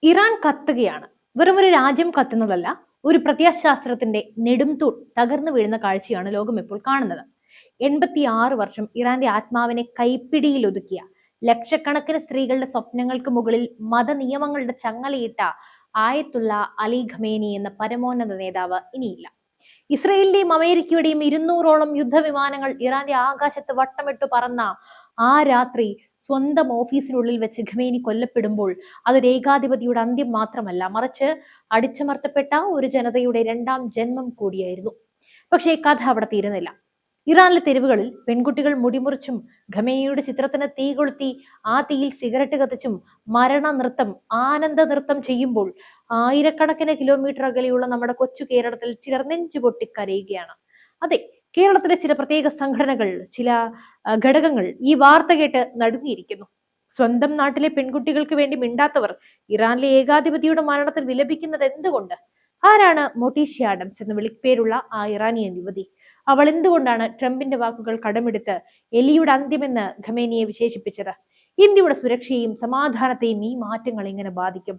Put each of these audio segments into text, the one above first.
Iran കത്തുകയാണ്. വെറും ഒരു രാജ്യം കത്തുന്നതല്ല, ഒരു പ്രത്യയശാസ്ത്രത്തിന്റെ നെടുംതൂൺ തകർന്നു വീഴുന്ന കാഴ്ചയാണ് ലോകം ഇപ്പോൾ കാണുന്നത്. 86 വർഷം ഇറാന്റെ ആത്മാവിനെ കൈപ്പിടിയിൽ ഒതുക്കിയ, ലക്ഷക്കണക്കിന് സ്ത്രീകളുടെ സ്വപ്നങ്ങൾക്ക് മുകളിൽ മതനിയമങ്ങളുടെ ചങ്ങലയിട്ട ആയത്തുള്ള അലി ഖമേനി എന്ന പരമോന്നത നേതാവ് ഇനിയില്ല. ഇസ്രയേലിന്റെയും അമേരിക്കയുടെയും 200ഓളം യുദ്ധവിമാനങ്ങൾ ഇറാന്റെ ആകാശത്ത് വട്ടമിട്ടു പറന്ന ആ രാത്രി സ്വന്തം ഓഫീസിനുള്ളിൽ വെച്ച് ഖമേനി കൊല്ലപ്പെടുമ്പോൾ അതൊരു ഏകാധിപതിയുടെ അന്ത്യം മാത്രമല്ല, മറിച്ച് അടിച്ചമർത്തപ്പെട്ട ഒരു ജനതയുടെ 2ാം ജന്മം കൂടിയായിരുന്നു. പക്ഷേ കഥ അവിടെ തീരുന്നില്ല. ഇറാനിലെ തെരുവുകളിൽ പെൺകുട്ടികൾ മുടിമുറിച്ചും ഖമേനിയുടെ ചിത്രത്തിന് തീ കൊളുത്തി ആ തീയിൽ സിഗരറ്റ് കത്തിച്ചും മരണ നൃത്തം, ആനന്ദ നൃത്തം ചെയ്യുമ്പോൾ ആയിരക്കണക്കിന് കിലോമീറ്റർ അകലെയുള്ള നമ്മുടെ കൊച്ചു കേരളത്തിൽ ചിലർ നെഞ്ചു പൊട്ടിക്കരയുകയാണ്. അതെ, കേരളത്തിലെ ചില പ്രത്യേക സംഘടനകൾ, ചില ഘടകങ്ങൾ ഈ വാർത്ത കേട്ട് നടുങ്ങിയിരിക്കുന്നു. സ്വന്തം നാട്ടിലെ പെൺകുട്ടികൾക്ക് വേണ്ടി മിണ്ടാത്തവർ ഇറാനിലെ ഏകാധിപതിയുടെ മരണത്തിൽ വിലപിക്കുന്നത് എന്തുകൊണ്ട്? ആരാണ് മോട്ടീഷ്യ ആഡംസ് എന്ന വിളിപ്പേരുള്ള ആ ഇറാനിയൻ യുവതി? അവൾ എന്തുകൊണ്ടാണ് ട്രംപിന്റെ വാക്കുകൾ കടമെടുത്ത് എലിയുടെ അന്ത്യമെന്ന് ഖമേനിയെ വിശേഷിപ്പിച്ചത്? ഇന്ത്യയുടെ സുരക്ഷയെയും സമാധാനത്തെയും ഈ മാറ്റങ്ങൾ എങ്ങനെ ബാധിക്കും?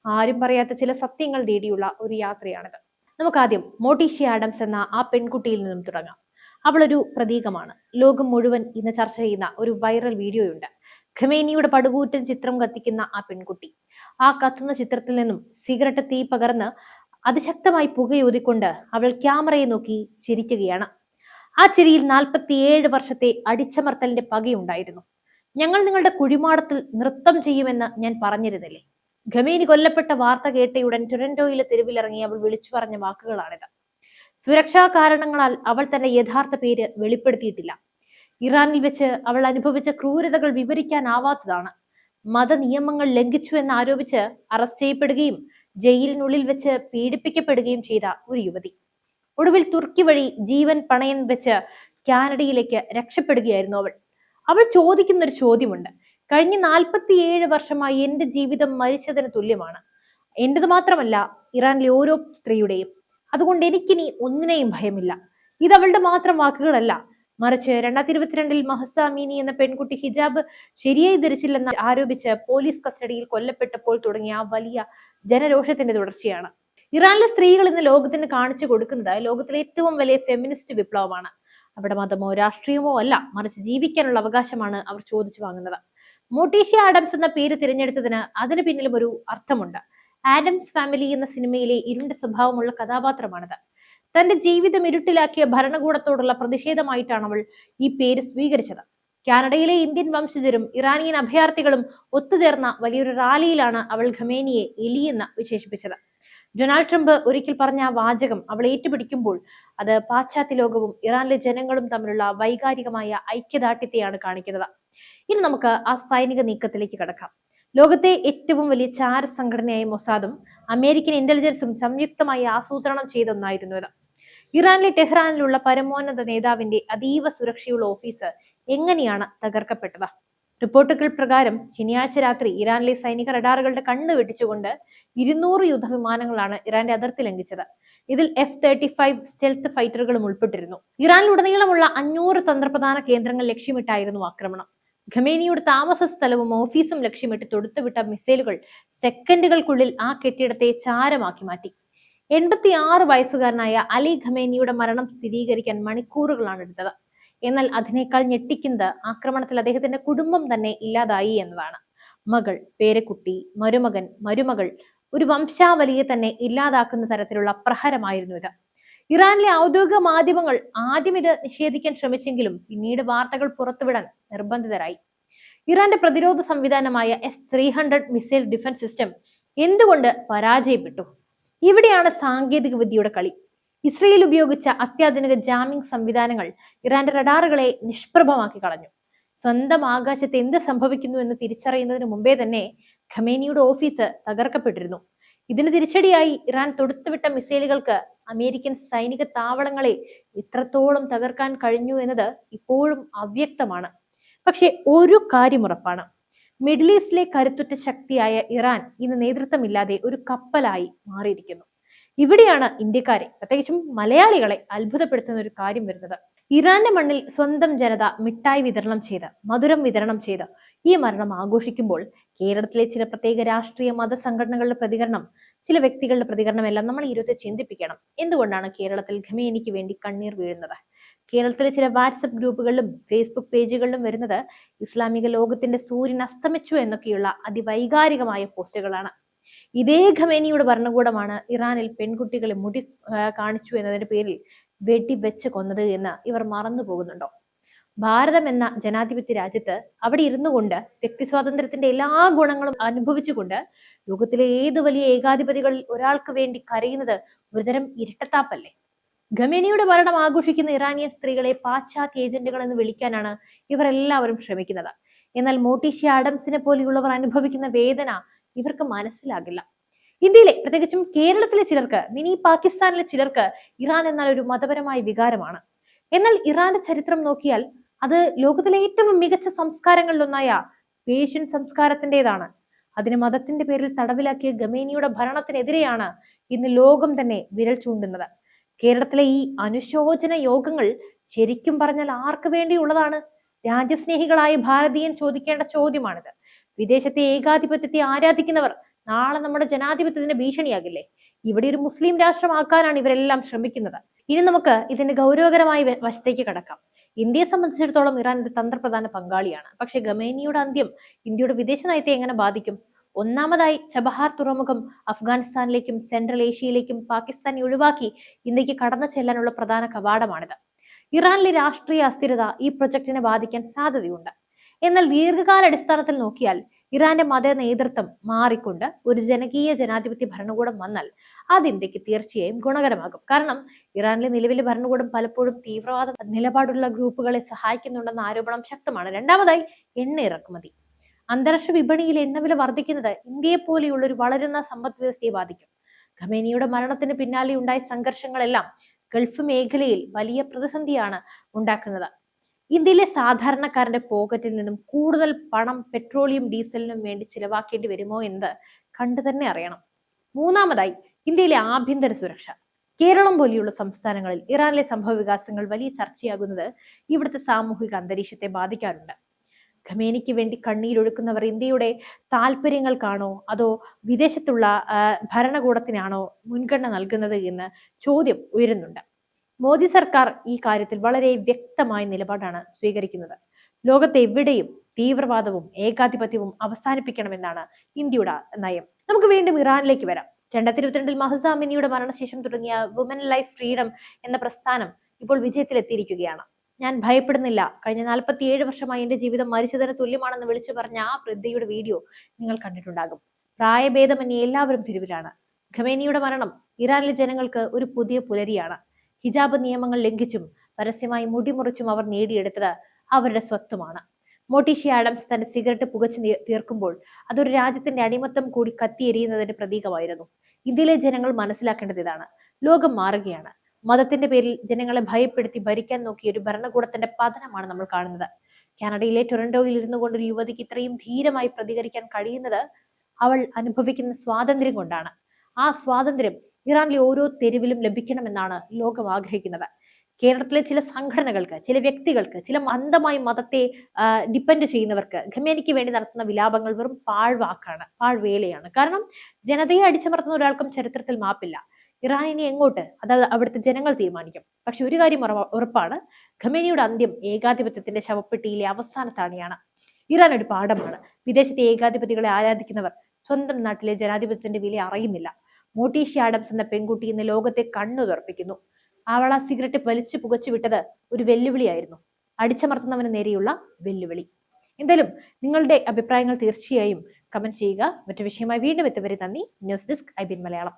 ആരും പറയാത്ത ചില സത്യങ്ങൾ തേടിയുള്ള ഒരു യാത്രയാണിത്. നമുക്കാദ്യം മോട്ടീഷ്യ ആഡംസ് എന്ന ആ പെൺകുട്ടിയിൽ നിന്നും തുടങ്ങാം. അവളൊരു പ്രതീകമാണ്. ലോകം മുഴുവൻ ഇന്ന് ചർച്ച ചെയ്യുന്ന ഒരു വൈറൽ വീഡിയോയുണ്ട്. ഖമേനിയുടെ പടുകൂറ്റൻ ചിത്രം കത്തിക്കുന്ന ആ പെൺകുട്ടി. ആ കത്തുന്ന ചിത്രത്തിൽ നിന്നും സിഗരറ്റ് തീ പകർന്ന് അതിശക്തമായി പുകയൂതിക്കൊണ്ട് അവൾ ക്യാമറയെ നോക്കി ചിരിക്കുകയാണ്. ആ ചിരിയിൽ 47 വർഷത്തെ അടിച്ചമർത്തലിന്റെ പകയുണ്ടായിരുന്നു. ഞങ്ങൾ നിങ്ങളുടെ കുഴിമാടത്തിൽ നൃത്തം ചെയ്യുമെന്ന് ഞാൻ പറഞ്ഞിരുന്നില്ലേ? ഖമേനി കൊല്ലപ്പെട്ട വാർത്ത കേട്ടയുടൻ ടൊറന്റോയിലെ തെരുവിലിറങ്ങി അവൾ വിളിച്ചു പറഞ്ഞ വാക്കുകളാണിത്. സുരക്ഷാ കാരണങ്ങളാൽ അവൾ തന്റെ യഥാർത്ഥ പേര് വെളിപ്പെടുത്തിയിട്ടില്ല. ഇറാനിൽ വെച്ച് അവൾ അനുഭവിച്ച ക്രൂരതകൾ വിവരിക്കാനാവാത്തതാണ്. മതനിയമങ്ങൾ ലംഘിച്ചു എന്ന് ആരോപിച്ച് അറസ്റ്റ് ചെയ്യപ്പെടുകയും ജയിലിനുള്ളിൽ വെച്ച് പീഡിപ്പിക്കപ്പെടുകയും ചെയ്ത ഒരു യുവതി. ഒടുവിൽ തുർക്കി വഴി ജീവൻ പണയം വെച്ച് കാനഡയിലേക്ക് രക്ഷപ്പെടുകയായിരുന്നു അവൾ. അവൾ ചോദിക്കുന്ന ഒരു ചോദ്യമുണ്ട്. കഴിഞ്ഞ 47 വർഷമായി എന്റെ ജീവിതം മരിച്ചതിന് തുല്യമാണ്. എന്റേത് മാത്രമല്ല, ഇറാനിലെ ഓരോ സ്ത്രീയുടെയും. അതുകൊണ്ട് എനിക്കിനി ഒന്നിനെയും ഭയമില്ല. ഇത് അവളുടെ മാത്രം വാക്കുകളല്ല, മറിച്ച് 2022 മഹ്സ അമീനി എന്ന പെൺകുട്ടി ഹിജാബ് ശരിയായി ധരിച്ചില്ലെന്ന് ആരോപിച്ച് പോലീസ് കസ്റ്റഡിയിൽ കൊല്ലപ്പെട്ടപ്പോൾ തുടങ്ങിയ ആ വലിയ ജനരോഷത്തിന്റെ തുടർച്ചയാണ്. ഇറാനിലെ സ്ത്രീകൾ ഇന്ന് ലോകത്തിന് കാണിച്ചു കൊടുക്കുന്നത് ലോകത്തിലെ ഏറ്റവും വലിയ ഫെമിനിസ്റ്റ് വിപ്ലവമാണ്. അവിടെ മതമോ രാഷ്ട്രീയമോ അല്ല, മറിച്ച് ജീവിക്കാനുള്ള അവകാശമാണ് അവർ ചോദിച്ചു വാങ്ങുന്നത്. മോട്ടീഷ്യ ആഡംസ് എന്ന പേര് തിരഞ്ഞെടുത്തതിന് അതിന് പിന്നിലും ഒരു അർത്ഥമുണ്ട്. ആഡംസ് ഫാമിലി എന്ന സിനിമയിലെ ഇരുണ്ട സ്വഭാവമുള്ള കഥാപാത്രമാണിത്. തന്റെ ജീവിതം ഇരുട്ടിലാക്കിയ ഭരണകൂടത്തോടുള്ള പ്രതിഷേധമായിട്ടാണ് അവൾ ഈ പേര് സ്വീകരിച്ചത്. കാനഡയിലെ ഇന്ത്യൻ വംശജരും ഇറാനിയൻ അഭയാർത്ഥികളും ഒത്തുചേർന്ന വലിയൊരു റാലിയിലാണ് അവൾ ഖമേനിയെ എലിയെന്ന് വിശേഷിപ്പിച്ചത്. ഡൊണാൾഡ് ട്രംപ് ഒരിക്കൽ പറഞ്ഞ ആ വാചകം അവൾ ഏറ്റുപിടിക്കുമ്പോൾ അത് പാശ്ചാത്യ ലോകവും ഇറാനിലെ ജനങ്ങളും തമ്മിലുള്ള വൈകാരികമായ ഐക്യദാർഢ്യത്തെയാണ് കാണിക്കുന്നത്. ഇനി നമുക്ക് ആ സൈനിക നീക്കത്തിലേക്ക് കടക്കാം. ലോകത്തെ ഏറ്റവും വലിയ ചാര സംഘടനയായ മൊസാദും അമേരിക്കൻ ഇന്റലിജൻസും സംയുക്തമായി ആസൂത്രണം ചെയ്ത ഒന്നായിരുന്നു ഇത്. ഇറാനിലെ ടെഹ്റാനിലുള്ള പരമോന്നത നേതാവിന്റെ അതീവ സുരക്ഷയുള്ള ഓഫീസ് എങ്ങനെയാണ് തകർക്കപ്പെട്ടത്? റിപ്പോർട്ടുകൾ പ്രകാരം ശനിയാഴ്ച രാത്രി ഇറാനിലെ സൈനിക റഡാറുകളുടെ കണ്ണ് വെട്ടിച്ചുകൊണ്ട് 200 യുദ്ധവിമാനങ്ങളാണ് ഇറാന്റെ അതിർത്തി ലംഘിച്ചത്. ഇതിൽ F-35 സ്റ്റെൽത്ത് ഫൈറ്ററുകളും ഉൾപ്പെട്ടിരുന്നു. ഇറാനിലുടനീളമുള്ള 500 തന്ത്രപ്രധാന കേന്ദ്രങ്ങൾ ലക്ഷ്യമിട്ടായിരുന്നു ആക്രമണം. ഖമേനിയുടെ താമസ സ്ഥലവും ഓഫീസും ലക്ഷ്യമിട്ട് തൊടുത്തുവിട്ട മിസൈലുകൾ സെക്കൻഡുകൾക്കുള്ളിൽ ആ കെട്ടിടത്തെ ചാരമാക്കി മാറ്റി. 86 വയസ്സുകാരനായ അലി ഖമേനിയുടെ മരണം സ്ഥിരീകരിക്കാൻ മണിക്കൂറുകളാണ് എടുത്തത്. എന്നാൽ അതിനേക്കാൾ ഞെട്ടിക്കുന്നത് ആക്രമണത്തിൽ അദ്ദേഹത്തിന്റെ കുടുംബം തന്നെ ഇല്ലാതായി എന്നതാണ്. മകൾ, പേരക്കുട്ടി, മരുമകൻ, മരുമകൾ, ഒരു വംശാവലിയെ തന്നെ ഇല്ലാതാക്കുന്ന തരത്തിലുള്ള പ്രഹരമായിരുന്നു ഇത്. ഇറാനിലെ ഔദ്യോഗിക മാധ്യമങ്ങൾ ആദ്യം ഇത് നിഷേധിക്കാൻ ശ്രമിച്ചെങ്കിലും പിന്നീട് വാർത്തകൾ പുറത്തുവിടാൻ നിർബന്ധിതരായി. ഇറാന്റെ പ്രതിരോധ സംവിധാനമായ S-300 മിസൈൽ ഡിഫൻസ് സിസ്റ്റം എന്തുകൊണ്ട് പരാജയപ്പെട്ടു? ഇവിടെയാണ് സാങ്കേതിക വിദ്യയുടെ കളി. ഇസ്രയേൽ ഉപയോഗിച്ച അത്യാധുനിക ജാമിംഗ് സംവിധാനങ്ങൾ ഇറാന്റെ റഡാറുകളെ നിഷ്പ്രഭമാക്കി കളഞ്ഞു. സ്വന്തം ആകാശത്ത് എന്ത് സംഭവിക്കുന്നു എന്ന് തിരിച്ചറിയുന്നതിന് മുമ്പേ തന്നെ ഖമേനിയുടെ ഓഫീസ് തകർക്കപ്പെട്ടിരുന്നു. ഇതിന് തിരിച്ചടിയായി ഇറാൻ തൊടുത്തുവിട്ട മിസൈലുകൾക്ക് അമേരിക്കൻ സൈനിക താവളങ്ങളെ ഇത്രത്തോളം തകർക്കാൻ കഴിഞ്ഞു എന്നത് ഇപ്പോഴും അവ്യക്തമാണ്. പക്ഷെ ഒരു കാര്യം ഉറപ്പാണ്, മിഡിൽ ഈസ്റ്റിലെ കരുത്തുറ്റ ശക്തിയായ ഇറാൻ ഇന്ന് നേതൃത്വമില്ലാതെ ഒരു കപ്പലായി മാറിയിരിക്കുന്നു. ഇവിടെയാണ് ഇന്ത്യക്കാരെ, പ്രത്യേകിച്ചും മലയാളികളെ അത്ഭുതപ്പെടുത്തുന്ന ഒരു കാര്യം വരുന്നത്. ഇറാന്റെ മണ്ണിൽ സ്വന്തം ജനത മിഠായി വിതരണം ചെയ്ത് മധുരം വിതരണം ചെയ്ത് ഈ മരണം ആഘോഷിക്കുമ്പോൾ കേരളത്തിലെ ചില പ്രത്യേക രാഷ്ട്രീയ മത സംഘടനകളുടെ പ്രതികരണം, ചില വ്യക്തികളുടെ പ്രതികരണം എല്ലാം നമ്മൾ ഇരുത്തി ചിന്തിപ്പിക്കണം. എന്തുകൊണ്ടാണ് കേരളത്തിൽ ഖമേനിക്ക് വേണ്ടി കണ്ണീർ വീഴുന്നത്? കേരളത്തിലെ ചില വാട്സപ്പ് ഗ്രൂപ്പുകളിലും ഫേസ്ബുക്ക് പേജുകളിലും വരുന്നത് ഇസ്ലാമിക ലോകത്തിന്റെ സൂര്യൻ അസ്തമിച്ചു എന്നൊക്കെയുള്ള അതിവൈകാരികമായ പോസ്റ്റുകളാണ്. ഇതേ ഖമേനിയുടെ ഭരണകൂടമാണ് ഇറാനിൽ പെൺകുട്ടികളെ മുടി കാണിച്ചു എന്നതിന്റെ പേരിൽ വെടിവെച്ച് കൊന്നത് എന്ന് ഇവർ മറന്നു പോകുന്നുണ്ടോ? ഭാരതം എന്ന ജനാധിപത്യ രാജ്യത്ത് അവിടെ ഇരുന്നു കൊണ്ട് വ്യക്തി സ്വാതന്ത്ര്യത്തിന്റെ എല്ലാ ഗുണങ്ങളും അനുഭവിച്ചുകൊണ്ട് ലോകത്തിലെ ഏത് വലിയ ഏകാധിപതികളിൽ ഒരാൾക്ക് വേണ്ടി കരയുന്നത് ഒരുതരം ഇരട്ടത്താപ്പല്ലേ? ഖമേനിയുടെ ഭരണം ആഘോഷിക്കുന്ന ഇറാനിയൻ സ്ത്രീകളെ പാശ്ചാത്യ ഏജന്റുകൾ എന്ന് വിളിക്കാനാണ് ഇവർ എല്ലാവരും ശ്രമിക്കുന്നത്. എന്നാൽ മോട്ടീഷ്യ ആഡംസിനെ പോലെയുള്ളവർ അനുഭവിക്കുന്ന വേദന ഇവർക്ക് മനസ്സിലാകില്ല. ഇന്ത്യയിലെ, പ്രത്യേകിച്ചും കേരളത്തിലെ ചിലർക്ക്, മിനി പാകിസ്ഥാനിലെ ചിലർക്ക് ഇറാൻ എന്നാൽ ഒരു മതപരമായ വികാരമാണ്. എന്നാൽ ഇറാന്റെ ചരിത്രം നോക്കിയാൽ അത് ലോകത്തിലെ ഏറ്റവും മികച്ച സംസ്കാരങ്ങളിലൊന്നായ പേർഷ്യൻ സംസ്കാരത്തിൻ്റെതാണ്. അതിന് മതത്തിന്റെ പേരിൽ തടവിലാക്കിയ ഖമേനിയുടെ ഭരണത്തിനെതിരെയാണ് ഇന്ന് ലോകം തന്നെ വിരൽ ചൂണ്ടുന്നത്. കേരളത്തിലെ ഈ അനുശോചന യോഗങ്ങൾ ശരിക്കും പറഞ്ഞാൽ ആർക്ക് വേണ്ടിയുള്ളതാണ്? രാജ്യസ്നേഹികളായ ഭാരതീയൻ ചോദിക്കേണ്ട ചോദ്യമാണിത്. വിദേശത്തെ ഏകാധിപത്യത്തെ ആരാധിക്കുന്നവർ നാളെ നമ്മുടെ ജനാധിപത്യത്തിന്റെ ഭീഷണിയാകില്ലേ? ഇവിടെ ഒരു മുസ്ലിം രാഷ്ട്രമാക്കാനാണ് ഇവരെല്ലാം ശ്രമിക്കുന്നത്. ഇനി നമുക്ക് ഇതിന്റെ ഗൗരവകരമായ വശത്തേക്ക് കടക്കാം. ഇന്ത്യയെ സംബന്ധിച്ചിടത്തോളം ഇറാൻ ഒരു തന്ത്രപ്രധാന പങ്കാളിയാണ്. പക്ഷെ ഖമേനിയുടെ അന്ത്യം ഇന്ത്യയുടെ വിദേശ നയത്തെ എങ്ങനെ ബാധിക്കും? ഒന്നാമതായി, ചബഹാർ തുറമുഖം അഫ്ഗാനിസ്ഥാനിലേക്കും സെൻട്രൽ ഏഷ്യയിലേക്കും പാകിസ്ഥാനെ ഒഴിവാക്കി ഇന്ത്യക്ക് കടന്നു ചെല്ലാനുള്ള പ്രധാന കവാടമാണിത്. ഇറാനിലെ രാഷ്ട്രീയ അസ്ഥിരത ഈ പ്രൊജക്ടിനെ ബാധിക്കാൻ സാധ്യതയുണ്ട്. എന്നാൽ ദീർഘകാലാടിസ്ഥാനത്തിൽ നോക്കിയാൽ ഇറാന്റെ മത നേതൃത്വം മാറിക്കൊണ്ട് ഒരു ജനകീയ ജനാധിപത്യ ഭരണകൂടം വന്നാൽ അത് ഇന്ത്യക്ക് തീർച്ചയായും ഗുണകരമാകും. കാരണം ഇറാനിലെ നിലവിലെ ഭരണകൂടം പലപ്പോഴും തീവ്രവാദ നിലപാടുള്ള ഗ്രൂപ്പുകളെ സഹായിക്കുന്നുണ്ടെന്ന ആരോപണം ശക്തമാണ്. രണ്ടാമതായി, എണ്ണ ഇറക്കുമതി. അന്താരാഷ്ട്ര വിപണിയിൽ എണ്ണവില വർദ്ധിക്കുന്നത് ഇന്ത്യയെ പോലെയുള്ള ഒരു വളരുന്ന സമ്പദ് വ്യവസ്ഥയെ ബാധിക്കും. ഖമേനിയുടെ മരണത്തിന് പിന്നാലെ ഉണ്ടായ സംഘർഷങ്ങളെല്ലാം ഗൾഫ് മേഖലയിൽ വലിയ പ്രതിസന്ധിയാണ് ഉണ്ടാക്കുന്നത്. ഇന്ത്യയിലെ സാധാരണക്കാരന്റെ പോക്കറ്റിൽ നിന്നും കൂടുതൽ പണം പെട്രോളിയം ഡീസലിനും വേണ്ടി ചിലവാക്കേണ്ടി വരുമോ എന്ന് കണ്ടു തന്നെ അറിയണം. മൂന്നാമതായി, ഇന്ത്യയിലെ ആഭ്യന്തര സുരക്ഷ. കേരളം പോലെയുള്ള സംസ്ഥാനങ്ങളിൽ ഇറാനിലെ സംഭവ വികാസങ്ങൾ വലിയ ചർച്ചയാകുന്നത് ഇവിടുത്തെ സാമൂഹിക അന്തരീക്ഷത്തെ ബാധിക്കാറുണ്ട്. ഖമേനിക്ക് വേണ്ടി കണ്ണീരൊഴുക്കുന്നവർ ഇന്ത്യയുടെ താല്പര്യങ്ങൾക്കാണോ അതോ വിദേശത്തുള്ള ഭരണകൂടത്തിനാണോ മുൻഗണന നൽകുന്നത് എന്ന് ചോദ്യം ഉയരുന്നുണ്ട്. മോദി സർക്കാർ ഈ കാര്യത്തിൽ വളരെ വ്യക്തമായ നിലപാടാണ് സ്വീകരിക്കുന്നത്. ലോകത്തെ എവിടെയും തീവ്രവാദവും ഏകാധിപത്യവും അവസാനിപ്പിക്കണമെന്നാണ് ഇന്ത്യയുടെ നയം. നമുക്ക് വീണ്ടും ഇറാനിലേക്ക് വരാം. 2022 മഹ്സ അമിനിയുടെ മരണശേഷം തുടങ്ങിയ വുമൻ ലൈഫ് ഫ്രീഡം എന്ന പ്രസ്ഥാനം ഇപ്പോൾ വിജയത്തിലെത്തിയിരിക്കുകയാണ്. ഞാൻ ഭയപ്പെടുന്നില്ല, കഴിഞ്ഞ 47 വർഷമായി എന്റെ ജീവിതം മരിച്ചതിന് തുല്യമാണെന്ന് വിളിച്ചു പറഞ്ഞ ആ വൃദ്ധയുടെ വീഡിയോ നിങ്ങൾ കണ്ടിട്ടുണ്ടാകും. പ്രായഭേദമന്യേ എല്ലാവരും തെരുവിലാണ്. ഖമേനിയുടെ മരണം ഇറാനിലെ ജനങ്ങൾക്ക് ഒരു പുതിയ പുലരിയാണ്. ഹിജാബ് നിയമങ്ങൾ ലംഘിച്ചും പരസ്യമായി മുടിമുറിച്ചും അവർ നേടിയെടുത്തത് അവരുടെ സ്വത്വമാണ്. മോട്ടീഷ്യ ആഡംസ് തന്റെ സിഗരറ്റ് പുകച്ചു തീർക്കുമ്പോൾ അതൊരു രാജ്യത്തിന്റെ അടിമത്തം കൂടി കത്തിയെരിയുന്നതിന്റെ പ്രതീകമായിരുന്നു. ഇന്ത്യയിലെ ജനങ്ങൾ മനസ്സിലാക്കേണ്ടത് ഇതാണ്: ലോകം മാറുകയാണ്. മതത്തിന്റെ പേരിൽ ജനങ്ങളെ ഭയപ്പെടുത്തി ഭരിക്കാൻ നോക്കിയ ഒരു ഭരണകൂടത്തിന്റെ പതനമാണ് നമ്മൾ കാണുന്നത്. കാനഡയിലെ ടൊറന്റോയിൽ ഇരുന്നു കൊണ്ട് ഒരു യുവതിക്ക് ഇത്രയും ധീരമായി പ്രതികരിക്കാൻ കഴിയുന്നത് അവൾ അനുഭവിക്കുന്ന സ്വാതന്ത്ര്യം കൊണ്ടാണ്. ആ സ്വാതന്ത്ര്യം ഇറാനിലെ ഓരോ തെരുവിലും ലഭിക്കണമെന്നാണ് ലോകം ആഗ്രഹിക്കുന്നത്. കേരളത്തിലെ ചില സംഘടനകൾക്ക്, ചില വ്യക്തികൾക്ക്, ചില അന്ധമായി മതത്തെ ഡിപ്പെൻഡ് ചെയ്യുന്നവർക്ക് ഖമേനിക്ക് വേണ്ടി നടത്തുന്ന വിലാപങ്ങൾ വെറും പാഴ്വാക്കാണ്, പാഴ്വേലയാണ്. കാരണം ജനതയെ അടിച്ചമർത്തുന്ന ഒരാൾക്കും ചരിത്രത്തിൽ മാപ്പില്ല. ഇറാനിനെ എങ്ങോട്ട്, അത് അവിടുത്തെ ജനങ്ങൾ തീരുമാനിക്കും. പക്ഷെ ഒരു കാര്യം ഉറപ്പാണ്: ഖമേനിയുടെ അന്ത്യം ഏകാധിപത്യത്തിന്റെ ശവപ്പെട്ടിയിലെ അവസാനത്താണിയാണ്. ഇറാൻ ഒരു പാഠമാണ്. വിദേശത്തെ ഏകാധിപതികളെ ആരാധിക്കുന്നവർ സ്വന്തം നാട്ടിലെ ജനാധിപത്യത്തിന്റെ വില അറിയുന്നില്ല. മോട്ടീഷ്യ ആഡംസ് എന്ന പെൺകുട്ടി ഇന്ന് ലോകത്തെ കണ്ണു തുറപ്പിക്കുന്നു. അവൾ ആ സിഗരറ്റ് വലിച്ചു പുകച്ചു വിട്ടത് ഒരു വെല്ലുവിളിയായിരുന്നു, അടിച്ചമർത്തുന്നവന് നേരെയുള്ള വെല്ലുവിളി. എന്തായാലും നിങ്ങളുടെ അഭിപ്രായങ്ങൾ തീർച്ചയായും കമന്റ് ചെയ്യുക. മറ്റു വിഷയമായി വീണ്ടും എത്തുവരെ നന്ദി. News desk IBN Malayalam.